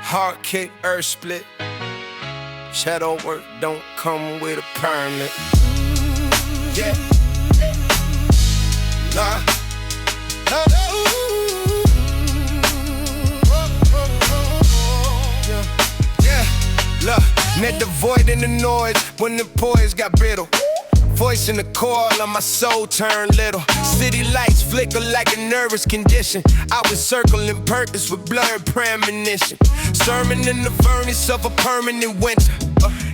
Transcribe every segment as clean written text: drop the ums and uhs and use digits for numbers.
Heart kick, earth split. Shadow work don't come with a permit. Yeah. Nah. Yeah. Look, net the void in the noise when the poise got brittle. Voice in the coil of my soul turned little. City lights flicker like a nervous condition. I was circling purpose with blurred premonition. Sermon in the furnace of a permanent winter.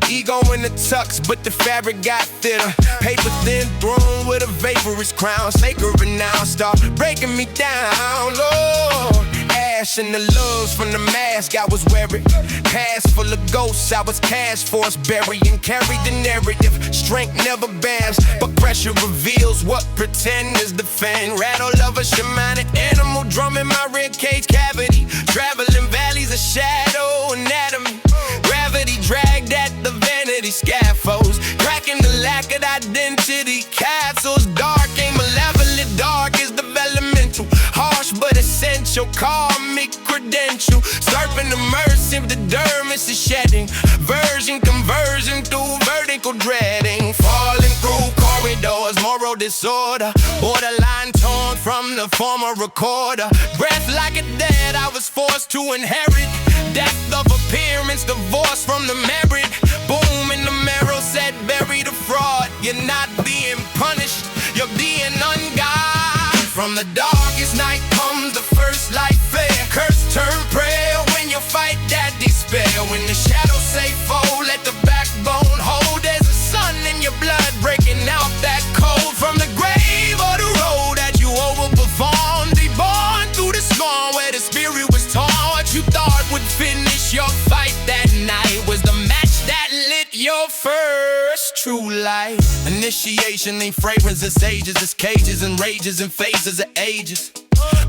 Ego in the tux, but the fabric got thinner. Paper thin, thrown with a vaporous crown. Sacred renown, start breaking me down, Lord. Ash and the loves from the mask I was wearing. Past full of ghosts, I was cash force burying. Carried the narrative, strength never bends, but pressure reveals what pretenders defend. Rattle of a shamanic animal drum in my ribcage cavity. Traveling valleys of shadow anatomy. Gravity dragged at the vanity scaffolds. Cracking the lack of identity castles. Dark ain't malevolent, dark is developmental. Harsh but essential, karmic credential. Surfing immersive, the dermis is shedding. Version conversion through vertical dreading. Falling through corridors, moral disorder. Borderline torn from the former recorder. Breath like a dead, I was forced to inherit. Depth of appearance, divorce from the merit. Boom in the marrow said bury the fraud. You're not being punished, you're being ungod. From the darkest night comes the first light flare. Curse turn prayer when you fight that despair. When the shadows say fold, let the backbone hold. There's a sun in your blood breaking out that cold. From the grave or the road that you overperformed. Reborn through the scorn where the spirit was torn. What you thought would finish your fight that night was the match that lit your first true light. Initiation ain't fragrance of sages, it's cages and rages and phases of ages.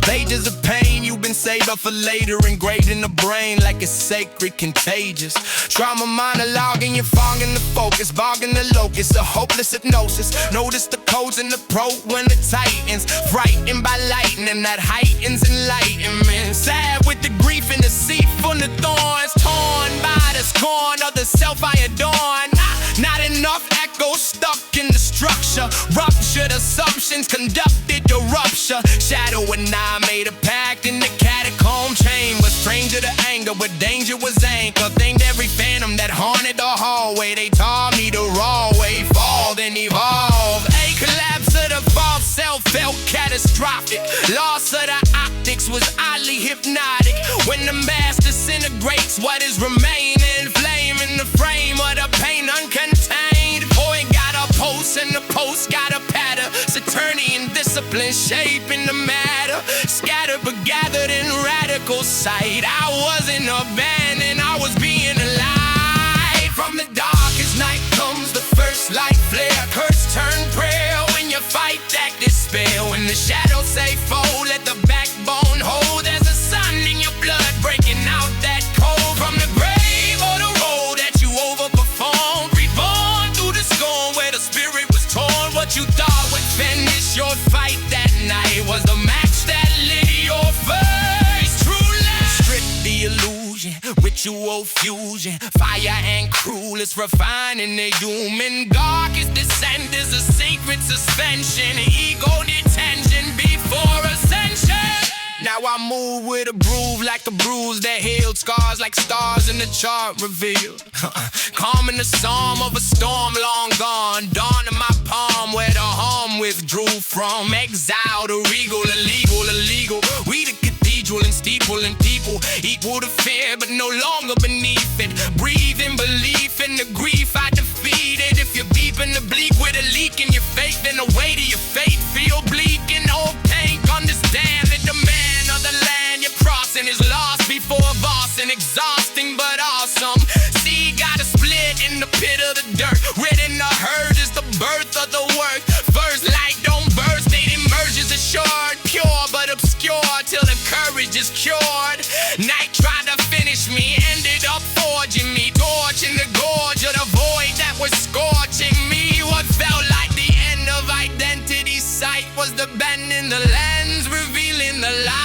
Pages of pain you've been saved up for later, engraved in the brain like it's sacred, contagious. Trauma monologuing, you're fogging the focus, bogging the locus, a hopeless hypnosis. Notice the codes in the pro when it tightens, frightened by lightning that heightens enlightenment. Sad with the grief and the seat full of thorns, torn by the scorn of the self I adorn. Not enough echoes stuck in the structure. Ruptured assumptions conducted the rupture. Shadow and I made a pact in the catacomb chamber. Stranger to anger, but danger was anchor. Thanked every phantom that haunted the hallway. They taught me the raw way, fall then evolve. A collapse of the false self felt catastrophic. Loss of the optics was oddly hypnotic. When the mass disintegrates, what is remaining? Flame in the frame of the pain uncontained. Poet got a post and the post got a patter. Saturnian discipline shaping the matter. Scattered but gathered in radical sight. I wasn't abandoned, I was being alive. From the darkest night comes the first light flare. Curse turn prayer when you fight that despair. When the shadows say fold, let the backbone hold. There's a sun in your blood breaking out that cold. From the grave or the road that you overperformed. Reborn through the scorn where the spirit was torn. What you thought would finish your fight that night was the match that lit your first true light. Strip the illusion, ritual fusion. Fire and cruel is refining the human. Darkest descent is a secret suspension. Ego detention before ascension. Now I move with a groove like a bruise that healed. Scars like stars in the chart revealed. Calm in the psalm of a storm long gone. Dawn in my palm where the harm withdrew from. Exile to regal, illegal. We the cathedral and steeple and people. Equal to fear but no longer beneath it. Breathe in belief in the grief I defeated. If you're deep in the bleak with a leak in your faith, then the weight of your fate feel bleak and old tank. Understand that the man of the land you're crossing is lost before bossing. Exhausting but awesome. Seed gotta split in the pit of the dirt. Written the herd is the birth of the work. First light don't burst, it emerges assured. Pure but obscure till the courage is cured. Night tried to finish me, ended up forging me. Torch in the gorge of the void that was scorching me. What felt like the end of identity sight was the bend in the lens, revealing the light.